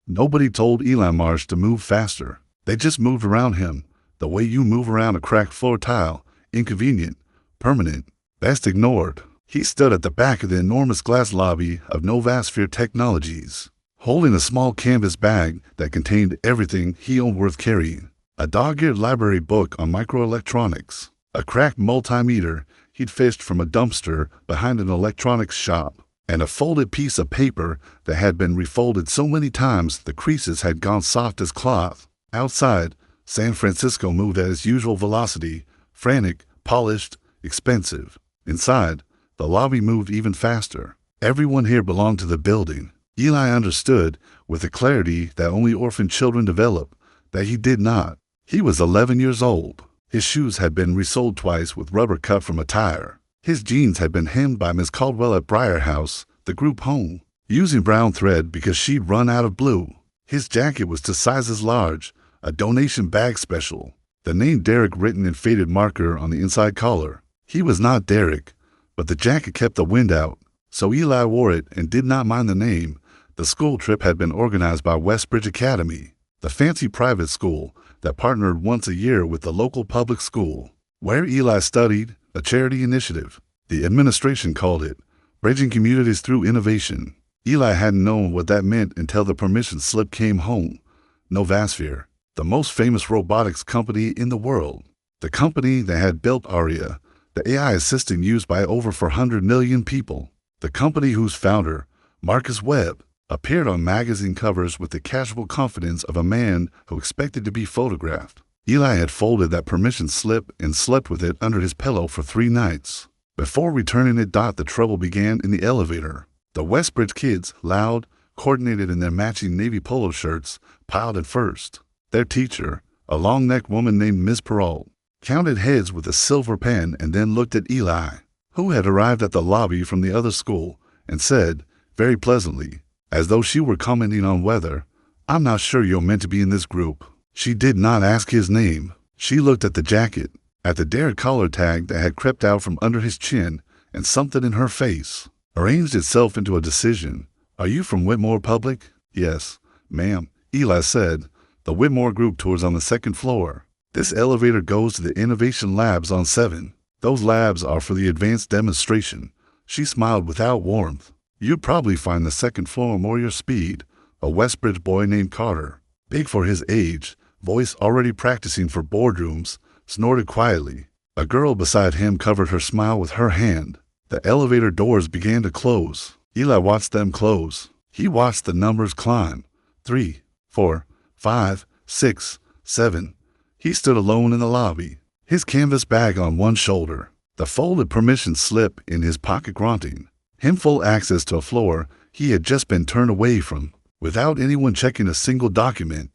Nobody told Eli Marsh to move faster. They just moved around him, the way you move around a cracked floor tile, inconvenient, permanent, best ignored. He stood at the back of the enormous glass lobby of Novasphere Technologies, holding a small canvas bag that contained everything he owned worth carrying. A dog-eared library book on microelectronics, a cracked multimeter he'd fished from a dumpster behind an electronics shop, and a folded piece of paper that had been refolded so many times the creases had gone soft as cloth. Outside, San Francisco moved at its usual velocity, frantic, polished, expensive. Inside, the lobby moved even faster. Everyone here belonged to the building. Eli understood, with a clarity that only orphan children develop, that he did not. He was 11 years old. His shoes had been resoled twice with rubber cut from a tire. His jeans had been hemmed by Miss Caldwell at Briar House, the group home, using brown thread because she'd run out of blue. His jacket was to sizes large, a donation bag special. The name Derek written in faded marker on the inside collar. He was not Derek, but the jacket kept the wind out, so Eli wore it and did not mind the name. The school trip had been organized by Westbridge Academy, the fancy private school that partnered once a year with the local public school, where Eli studied, a charity initiative. The administration called it Bridging Communities Through Innovation. Eli hadn't known what that meant until the permission slip came home. Novasphere, the most famous robotics company in the world. The company that had built Aria, the AI assistant used by over 400 million people. The company whose founder, Marcus Webb, appeared on magazine covers with the casual confidence of a man who expected to be photographed. Eli had folded that permission slip and slept with it under his pillow for 3 nights. Before returning it, the trouble began in the elevator. The Westbridge kids, loud, coordinated in their matching navy polo shirts, piled at first. Their teacher, a long-necked woman named Miss Perrault, counted heads with a silver pen and then looked at Eli, who had arrived at the lobby from the other school, and said, very pleasantly, as though she were commenting on weather, "I'm not sure you're meant to be in this group." She did not ask his name. She looked at the jacket, at the Derek collar tag that had crept out from under his chin, and something in her face arranged itself into a decision. "Are you from Whitmore Public?" "Yes, ma'am," Eli said. "The Whitmore group tours on the 2nd floor. This elevator goes to the innovation labs on 7. Those labs are for the advanced demonstration." She smiled without warmth. "You'd probably find the 2nd floor more your speed." A Westbridge boy named Carter, big for his age, voice already practicing for boardrooms, snorted quietly. A girl beside him covered her smile with her hand. The elevator doors began to close. Eli watched them close. He watched the numbers climb. 3, 4, 5, 6, 7. He stood alone in the lobby, his canvas bag on one shoulder, the folded permission slip in his pocket, grunting. Him full access to a floor he had just been turned away from, without anyone checking a single document.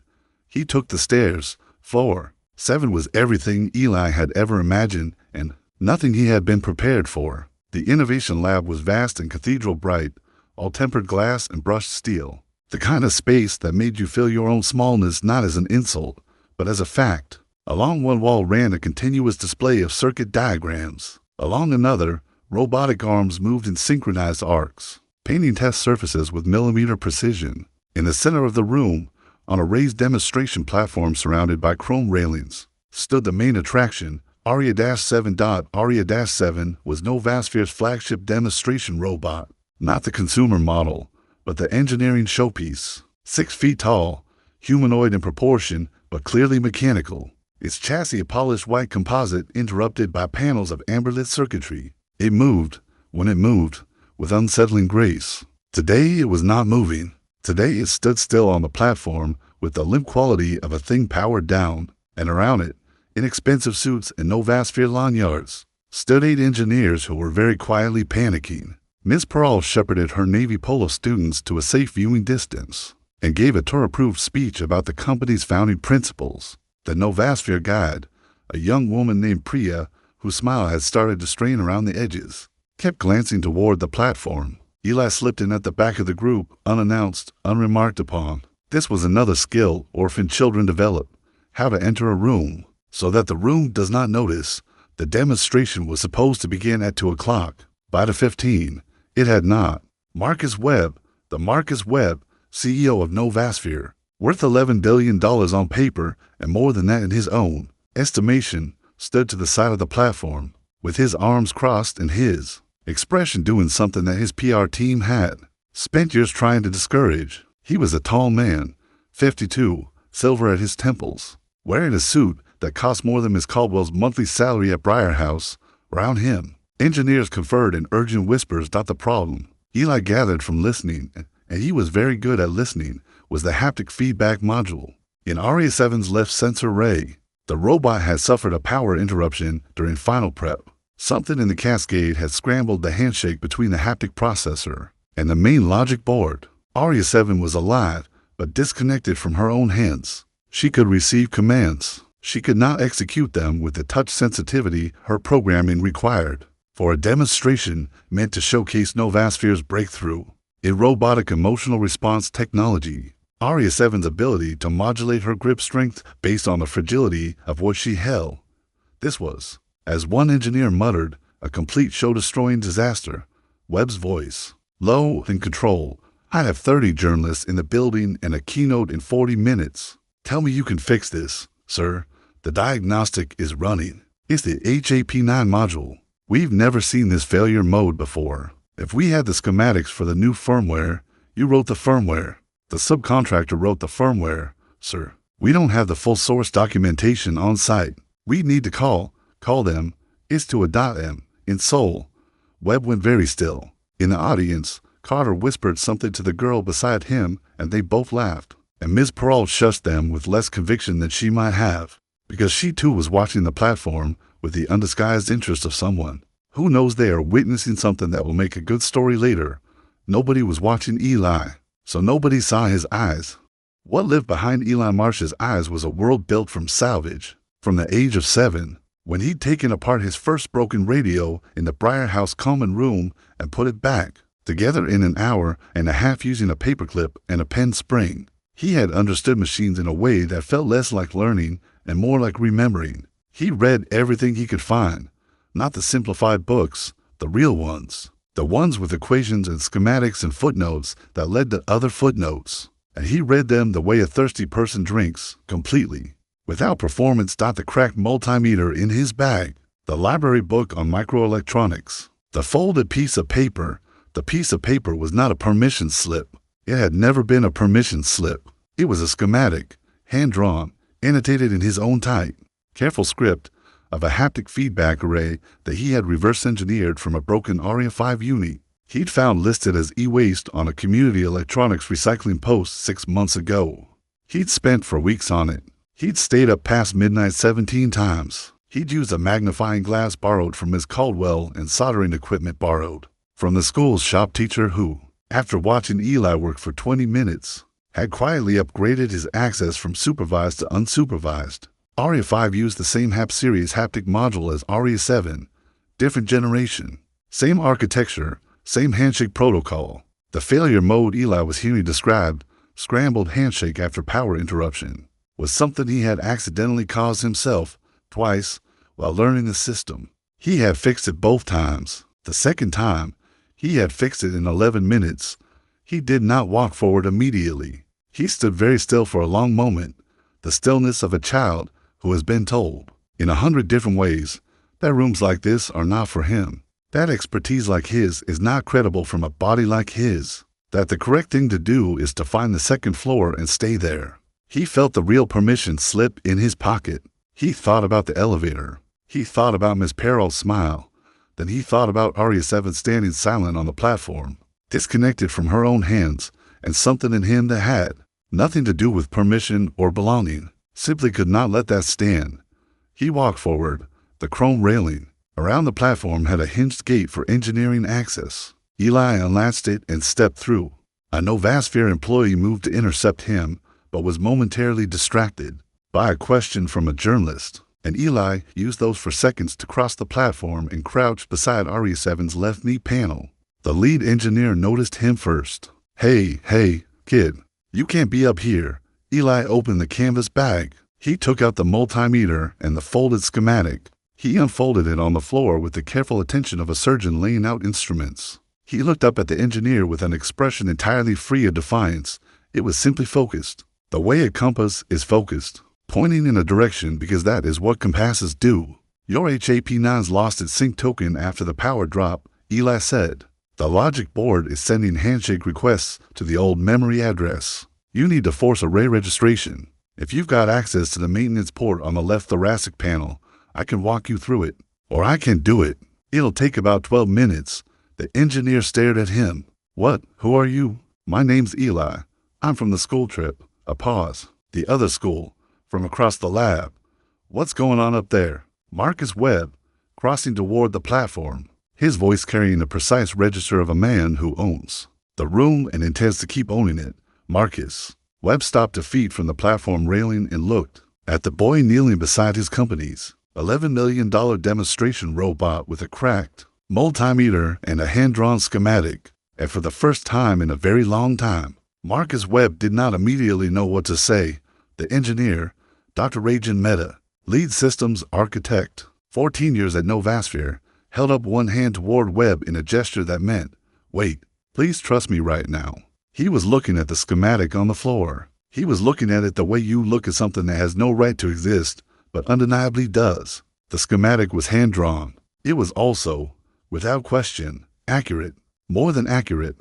He took the stairs. Floor 7 was everything Eli had ever imagined and nothing he had been prepared for. The innovation lab was vast and cathedral bright, all tempered glass and brushed steel. The kind of space that made you feel your own smallness not as an insult, but as a fact. Along one wall ran a continuous display of circuit diagrams. Along another, robotic arms moved in synchronized arcs, painting test surfaces with millimeter precision. In the center of the room, on a raised demonstration platform surrounded by chrome railings, stood the main attraction, Aria-7. Aria-7 was Novasphere's flagship demonstration robot, not the consumer model, but the engineering showpiece. 6 feet tall, humanoid in proportion, but clearly mechanical. Its chassis a polished white composite interrupted by panels of amber-lit circuitry. It moved, when it moved, with unsettling grace. Today it was not moving. Today it stood still on the platform with the limp quality of a thing powered down, and around it, inexpensive suits and Novasphere lanyards, stood 8 engineers who were very quietly panicking. Miss Perrault shepherded her Navy polo students to a safe viewing distance and gave a tour-approved speech about the company's founding principles. The Novasphere guide, a young woman named Priya, whose smile had started to strain around the edges, kept glancing toward the platform. Eli slipped in at the back of the group, unannounced, unremarked upon. This was another skill orphan children develop, how to enter a room, so that the room does not notice. The demonstration was supposed to begin at 2 o'clock. By the 15, it had not. Marcus Webb, the Marcus Webb, CEO of Novasphere, worth $11 billion on paper and more than that in his own estimation, stood to the side of the platform, with his arms crossed and his expression doing something that his PR team had spent years trying to discourage. He was a tall man, 52, silver at his temples, wearing a suit that cost more than Miss Caldwell's monthly salary at Briar House. Around him, engineers conferred in urgent whispers. The problem, Eli gathered from listening, and he was very good at listening, was the haptic feedback module. In RE7's left sensor array, the robot had suffered a power interruption during final prep. Something in the cascade had scrambled the handshake between the haptic processor and the main logic board. RE7 was alive, but disconnected from her own hands. She could receive commands. She could not execute them with the touch sensitivity her programming required. For a demonstration meant to showcase Novasphere's breakthrough in robotic emotional response technology, RE7's ability to modulate her grip strength based on the fragility of what she held. This was, as one engineer muttered, a complete show-destroying disaster. Webb's voice, low and controlled. I have 30 journalists in the building and a keynote in 40 minutes. Tell me you can fix this, sir. The diagnostic is running. It's the HAP9 module. We've never seen this failure mode before. If we had the schematics for the new firmware, you wrote the firmware. The subcontractor wrote the firmware, sir. We don't have the full source documentation on site. We need to call them. It's to a .m in Seoul. Webb went very still. In the audience, Carter whispered something to the girl beside him, and they both laughed. And Ms. Perrault shushed them with less conviction than she might have, because she too was watching the platform with the undisguised interest of someone who knows they are witnessing something that will make a good story later. Nobody was watching Eli, so nobody saw his eyes. What lived behind Eli Marsh's eyes was a world built from salvage. From the age of 7, when he'd taken apart his first broken radio in the Briar House common room and put it back together in an hour and a half using a paperclip and a pen spring. He had understood machines in a way that felt less like learning and more like remembering. He read everything he could find, not the simplified books, the real ones, the ones with equations and schematics and footnotes that led to other footnotes. And he read them the way a thirsty person drinks, completely, without performance. The cracked multimeter in his bag, the library book on microelectronics, the folded piece of paper. The piece of paper was not a permission slip. It had never been a permission slip. It was a schematic, hand-drawn, annotated in his own tight, careful script of a haptic feedback array that he had reverse-engineered from a broken ARIA-5 unit he'd found listed as e-waste on a community electronics recycling post 6 months ago. He'd spent for weeks on it. He'd stayed up past midnight 17 times. He'd used a magnifying glass borrowed from Miss Caldwell and soldering equipment borrowed from the school's shop teacher who, after watching Eli work for 20 minutes, had quietly upgraded his access from supervised to unsupervised. ARIA-5 used the same HAP series haptic module as ARIA-7, different generation, same architecture, same handshake protocol. The failure mode Eli was hearing described, scrambled handshake after power interruption, was something he had accidentally caused himself twice while learning the system. He had fixed it both times. The second time, he had fixed it in 11 minutes. He did not walk forward immediately. He stood very still for a long moment, the stillness of a child who has been told, in 100 different ways, that rooms like this are not for him, that expertise like his is not credible from a body like his, that the correct thing to do is to find the second floor and stay there. He felt the real permission slip in his pocket. He thought about the elevator. He thought about Miss Perrault's smile. Then he thought about ARIA-7 standing silent on the platform, disconnected from her own hands, and something in him that had nothing to do with permission or belonging simply could not let that stand. He walked forward. The chrome railing around the platform had a hinged gate for engineering access. Eli unlatched it and stepped through. A Novasphere employee moved to intercept him, but was momentarily distracted by a question from a journalist, and Eli used those for seconds to cross the platform and crouch beside ARIA-7's left knee panel. The lead engineer noticed him first. Hey, kid, you can't be up here." Eli opened the canvas bag. He took out the multimeter and the folded schematic. He unfolded it on the floor with the careful attention of a surgeon laying out instruments. He looked up at the engineer with an expression entirely free of defiance It was simply focused. The way a compass is focused, pointing in a direction because that is what compasses do. Your HAP9's lost its sync token after the power drop, Eli said. The logic board is sending handshake requests to the old memory address. You need to force array registration. If you've got access to the maintenance port on the left thoracic panel, I can walk you through it. Or I can do it. It'll take about 12 minutes. The engineer stared at him. What? Who are you? My name's Eli. I'm from the school trip. A pause. The other school. From across the lab. What's going on up there? Marcus Webb, crossing toward the platform, his voice carrying the precise register of a man who owns the room and intends to keep owning it. Marcus. Webb stopped a feet from the platform railing and looked at the boy kneeling beside his company's $11 million demonstration robot with a cracked multimeter and a hand-drawn schematic. And for the first time in a very long time, Marcus Webb did not immediately know what to say. The engineer, Dr. Rajan Mehta, lead systems architect, 14 years at Novasphere, held up one hand toward Webb in a gesture that meant, wait, please trust me right now. He was looking at the schematic on the floor. He was looking at it the way you look at something that has no right to exist, but undeniably does. The schematic was hand-drawn. It was also, without question, accurate. More than accurate.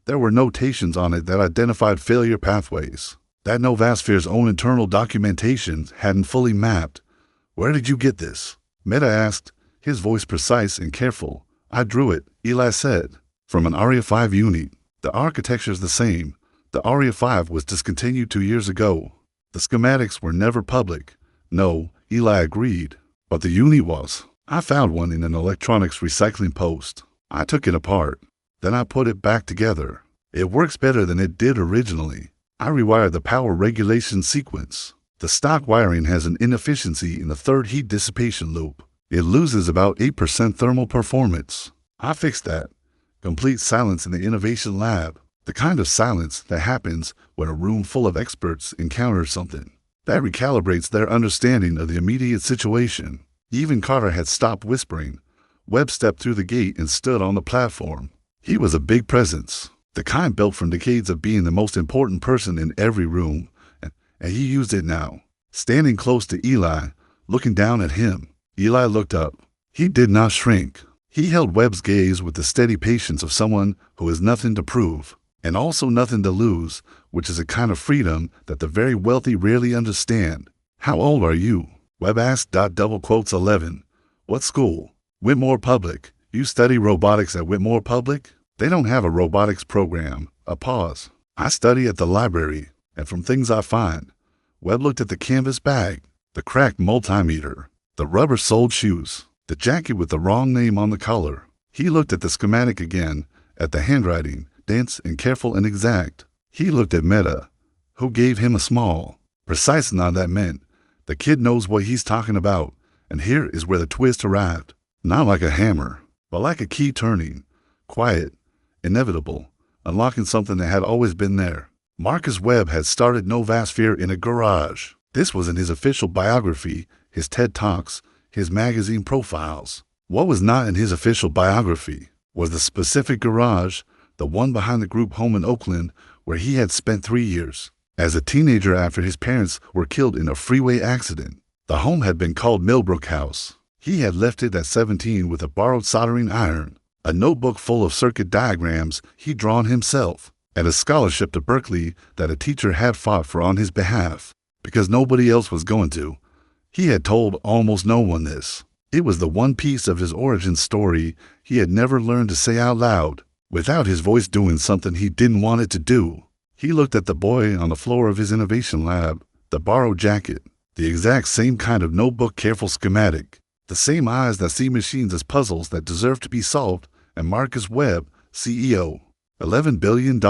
There were notations on it that identified failure pathways that Novasphere's own internal documentation hadn't fully mapped. Where did you get this? Mehta asked, his voice precise and careful. I drew it, Eli said, from an Aria 5 unit. The architecture's the same. The Aria 5 was discontinued 2 years ago. The schematics were never public. No, Eli agreed. But the unit was. I found one in an electronics recycling post. I took it apart. Then I put it back together. It works better than it did originally. I rewired the power regulation sequence. The stock wiring has an inefficiency in the third heat dissipation loop. It loses about 8% thermal performance. I fixed that. Complete silence in the innovation lab. The kind of silence that happens when a room full of experts encounters something that recalibrates their understanding of the immediate situation. Even Carter had stopped whispering. Webb stepped through the gate and stood on the platform. He was a big presence, the kind built from decades of being the most important person in every room, and he used it now. Standing close to Eli, looking down at him, Eli looked up. He did not shrink. He held Webb's gaze with the steady patience of someone who has nothing to prove, and also nothing to lose, which is a kind of freedom that the very wealthy rarely understand. How old are you? Webb asked. 11. What school? Whitmore Public. You study robotics at Whitmore Public? They don't have a robotics program. A pause. I study at the library, and from things I find. Webb looked at the canvas bag, the cracked multimeter, the rubber-soled shoes, the jacket with the wrong name on the collar. He looked at the schematic again, at the handwriting, dense and careful and exact. He looked at Mehta, who gave him a small, precise nod that meant, the kid knows what he's talking about, and here is where the twist arrived. Not like a hammer, but like a key turning, quiet, inevitable, unlocking something that had always been there. Marcus Webb had started Novasphere in a garage. This was in his official biography, his TED Talks, his magazine profiles. What was not in his official biography was the specific garage, the one behind the group home in Oakland, where he had spent 3 years. As a teenager after his parents were killed in a freeway accident, the home had been called Millbrook House. He had left it at 17 with a borrowed soldering iron, a notebook full of circuit diagrams he'd drawn himself, and a scholarship to Berkeley that a teacher had fought for on his behalf, because nobody else was going to. He had told almost no one this. It was the one piece of his origin story he had never learned to say out loud, without his voice doing something he didn't want it to do. He looked at the boy on the floor of his innovation lab, the borrowed jacket, the exact same kind of notebook careful schematic, the same eyes that see machines as puzzles that deserve to be solved, and Marcus Webb, CEO, $11 billion,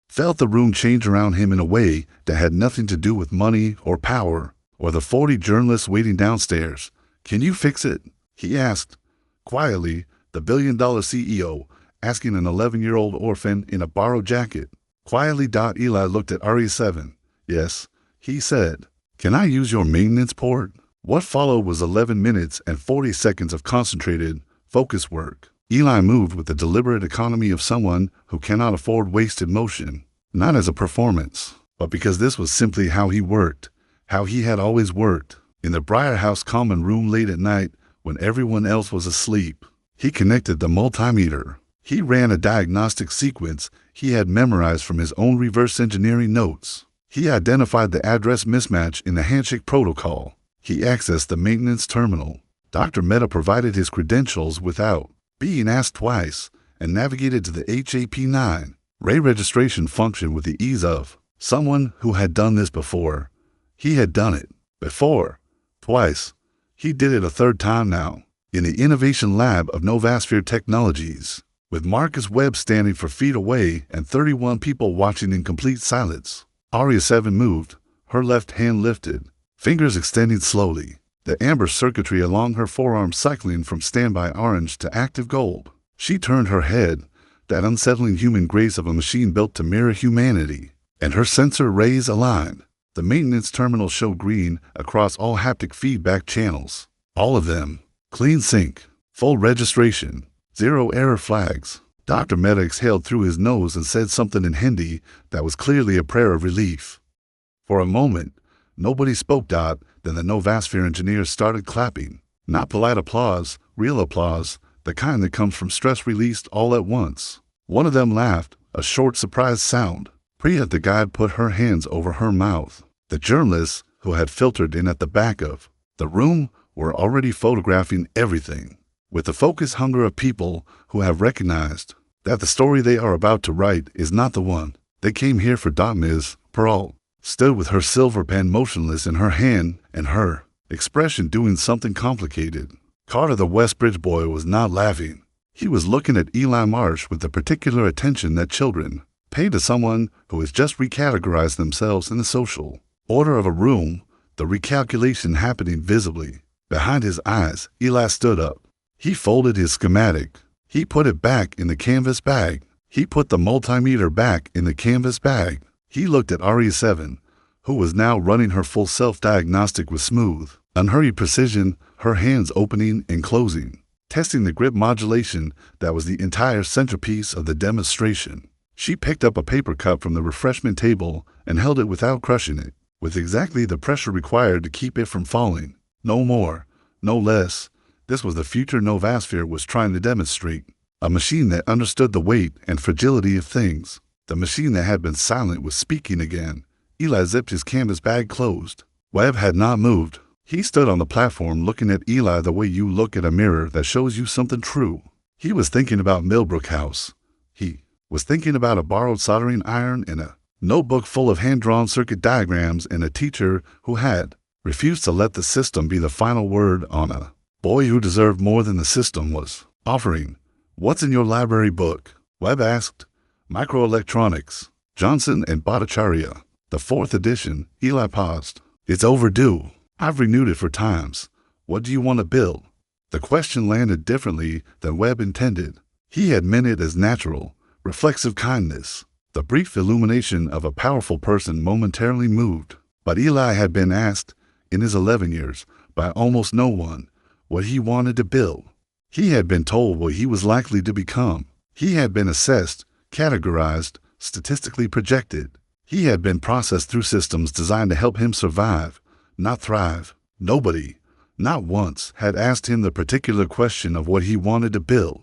felt the room change around him in a way that had nothing to do with money or power or the 40 journalists waiting downstairs. Can you fix it? He asked. Quietly, the billion-dollar CEO asking an 11-year-old orphan in a borrowed jacket. Quietly. Eli looked at RE7. Yes, he said. Can I use your maintenance port? What followed was 11 minutes and 40 seconds of concentrated, focused work. Eli moved with the deliberate economy of someone who cannot afford wasted motion. not as a performance, but because this was simply how he worked, how he had always worked. In the Briar House common room late at night, when everyone else was asleep, he connected the multimeter. He ran a diagnostic sequence he had memorized from his own reverse engineering notes. He identified the address mismatch in the handshake protocol. He accessed the maintenance terminal. Dr. Mehta provided his credentials without being asked twice and navigated to the HAP9 Ray registration function with the ease of someone who had done this before. He had done it before, twice. He did it a third time now, in the innovation lab of Novasphere Technologies, with Marcus Webb standing 4 feet away and 31 people watching in complete silence. Aria 7 moved, her left hand lifted, fingers extending slowly, the amber circuitry along her forearm cycling from standby orange to active gold. She turned her head, that unsettling human grace of a machine built to mirror humanity, and her sensor rays aligned. The maintenance terminal showed green across all haptic feedback channels. All of them. Clean sync. Full registration. 0 error flags. Dr. Mehta exhaled through his nose and said something in Hindi that was clearly a prayer of relief. For a moment, nobody spoke. Then the Novasphere engineers started clapping. Not polite applause, real applause, the kind that comes from stress released all at once. One of them laughed, a short, surprised sound. Priya, the guide, put her hands over her mouth. The journalists, who had filtered in at the back of the room, were already photographing everything, with the focused hunger of people who have recognized that the story they are about to write is not the one they came here for. Ms. Pearl stood with her silver pen motionless in her hand and her expression doing something complicated. Carter, the Westbridge boy, was not laughing. He was looking at Eli Marsh with the particular attention that children pay to someone who has just recategorized themselves in the social order of a room, the recalculation happening visibly behind his eyes. Eli stood up. He folded his schematic. He put it back in the canvas bag. He put the multimeter back in the canvas bag. He looked at Aria 7, who was now running her full self-diagnostic with smooth, unhurried precision, her hands opening and closing, testing the grip modulation that was the entire centerpiece of the demonstration. She picked up a paper cup from the refreshment table and held it without crushing it, with exactly the pressure required to keep it from falling. No more, no less. This was the future Novasphere was trying to demonstrate. A machine that understood the weight and fragility of things. The machine that had been silent was speaking again. Eli zipped his canvas bag closed. Webb had not moved. He stood on the platform looking at Eli the way you look at a mirror that shows you something true. He was thinking about Millbrook House. He was thinking about a borrowed soldering iron and a notebook full of hand-drawn circuit diagrams and a teacher who had refused to let the system be the final word on a boy who deserved more than the system was offering. What's in your library book? Webb asked. Microelectronics. Johnson and Bhattacharya. The 4th edition. Eli paused. It's overdue. I've renewed it 4 times. What do you want to build? The question landed differently than Webb intended. He had meant it as natural, reflexive kindness. The brief illumination of a powerful person momentarily moved. But Eli had been asked, in his 11 years, by almost no one, what he wanted to build. He had been told what he was likely to become. He had been assessed, categorized, statistically projected. He had been processed through systems designed to help him survive, not thrive. Nobody, not once, had asked him the particular question of what he wanted to build.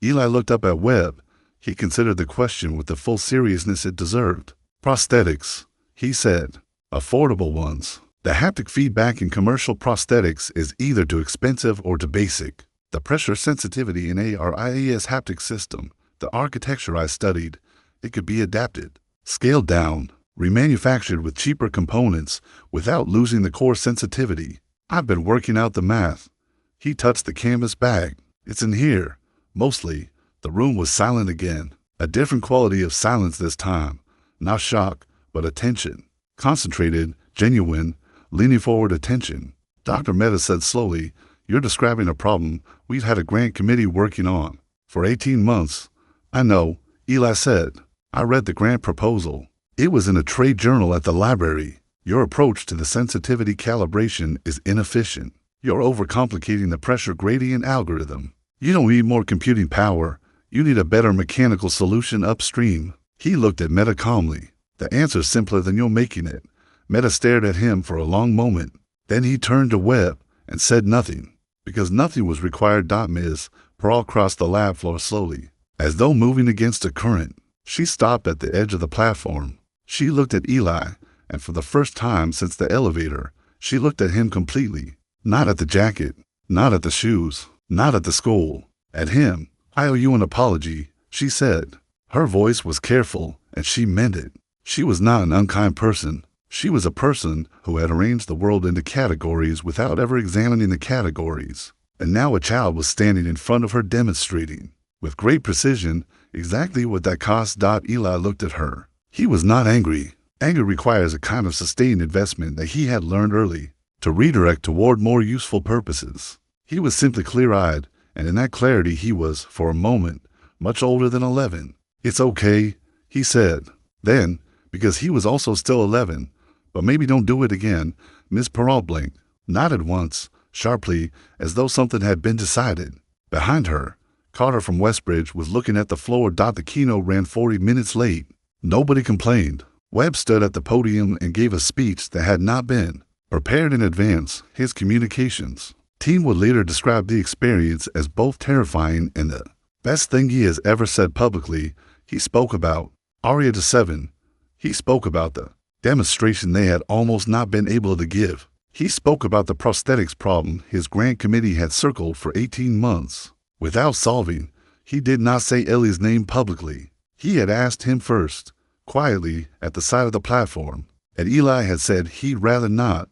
Eli looked up at Webb. He considered the question with the full seriousness it deserved. Prosthetics, he said. Affordable ones. The haptic feedback in commercial prosthetics is either too expensive or too basic. The pressure sensitivity in ARIAS haptic system, the architecture I studied, it could be adapted, scaled down, remanufactured with cheaper components without losing the core sensitivity. I've been working out the math. He touched the canvas bag. It's in here, mostly. The room was silent again. A different quality of silence this time. Not shock, but attention. Concentrated, genuine, leaning forward attention. Dr. Mehta said slowly, you're describing a problem we've had a grant committee working on for 18 months. I know, Eli said. I read the grant proposal. It was in a trade journal at the library. Your approach to the sensitivity calibration is inefficient. You're overcomplicating the pressure gradient algorithm. You don't need more computing power. You need a better mechanical solution upstream. He looked at Mehta calmly. The answer's simpler than you're making it. Meta stared at him for a long moment. Then he turned to Webb and said nothing, because nothing was required. Ms. Pearl crossed the lab floor slowly, as though moving against a current. She stopped at the edge of the platform. She looked at Eli, and for the first time since the elevator, she looked at him completely. Not at the jacket, not at the shoes, not at the skull. At him. "I owe you an apology," she said. Her voice was careful, and she meant it. She was not an unkind person. She was a person who had arranged the world into categories without ever examining the categories. And now a child was standing in front of her demonstrating, with great precision, exactly what that cost. Eli looked at her. He was not angry. Anger requires a kind of sustained investment that he had learned early to redirect toward more useful purposes. He was simply clear-eyed, and in that clarity he was, for a moment, much older than 11. "It's okay," he said. Then, because he was also still 11, "But maybe don't do it again." Miss Pearl blinked, nodded once, sharply, as though something had been decided. Behind her, Carter from Westbridge was looking at the floor. The keynote ran 40 minutes late. Nobody complained. Webb stood at the podium and gave a speech that had not been prepared in advance. His communications team would later describe the experience as both terrifying and the best thing he has ever said publicly. He spoke about Aria to 7. He spoke about the demonstration they had almost not been able to give. He spoke about the prosthetics problem his grant committee had circled for 18 months without solving. He did not say Ellie's name publicly. He had asked him first, quietly, at the side of the platform, and Eli had said he'd rather not,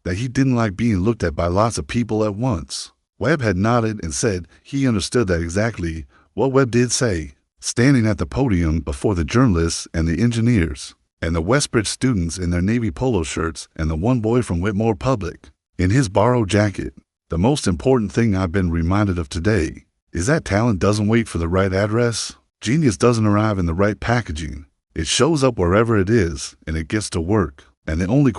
that he didn't like being looked at by lots of people at once. Webb had nodded and said he understood that exactly what Webb did say. Standing at the podium before the journalists and the engineers, and the Westbridge students in their navy polo shirts, and the one boy from Whitmore Public in his borrowed jacket. "The most important thing I've been reminded of today is that talent doesn't wait for the right address. Genius doesn't arrive in the right packaging. It shows up wherever it is, and it gets to work. And the only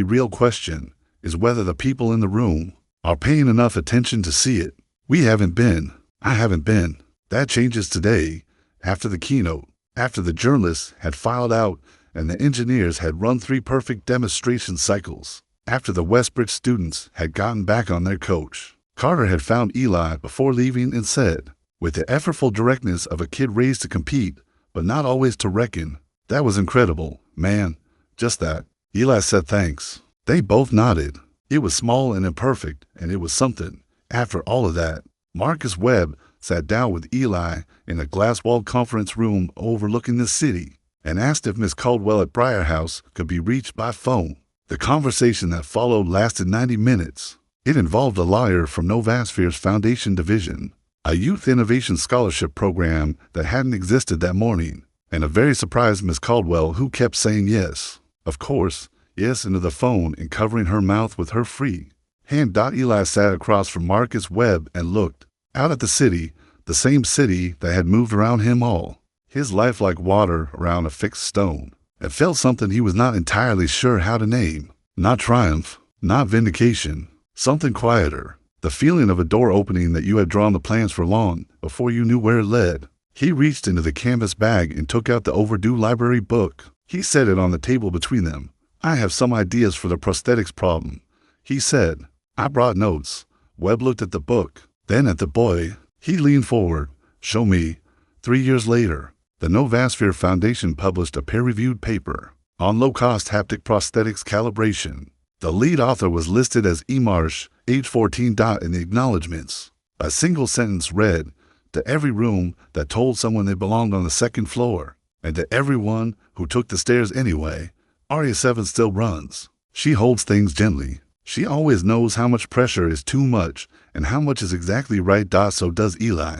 real question, is whether the people in the room are paying enough attention to see it. We haven't been. I haven't been. That changes today, after the keynote, after the journalists had filed out and the engineers had run 3 perfect demonstration cycles, after the Westbridge students had gotten back on their coach. Carter had found Eli before leaving and said, with the effortful directness of a kid raised to compete, but not always to reckon, "That was incredible, man. Just that." Eli said thanks. They both nodded. It was small and imperfect, and it was something. After all of that, Marcus Webb sat down with Eli in a glass-walled conference room overlooking the city and asked if Miss Caldwell at Briar House could be reached by phone. The conversation that followed lasted 90 minutes. It involved a lawyer from Novasphere's Foundation Division, a youth innovation scholarship program that hadn't existed that morning, and a very surprised Miss Caldwell who kept saying yes, of course, yes into the phone and covering her mouth with her free hand. Eli sat across from Marcus Webb and looked out at the city, the same city that had moved around him all his life like water around a fixed stone, and felt something he was not entirely sure how to name. Not triumph, not vindication, something quieter. The feeling of a door opening that you had drawn the plans for long before you knew where it led. He reached into the canvas bag and took out the overdue library book. He set it on the table between them. "I have some ideas for the prosthetics problem," he said. "I brought notes." Webb looked at the book, then at the boy. He leaned forward. "Show me." 3 years later, the Novasphere Foundation published a peer-reviewed paper on low-cost haptic prosthetics calibration. The lead author was listed as E. Marsh, age 14. In the acknowledgments, a single sentence read, "To every room that told someone they belonged on the 2nd floor, and to everyone who took the stairs anyway, Aria 7 still runs. She holds things gently. She always knows how much pressure is too much and how much is exactly right. So does Eli.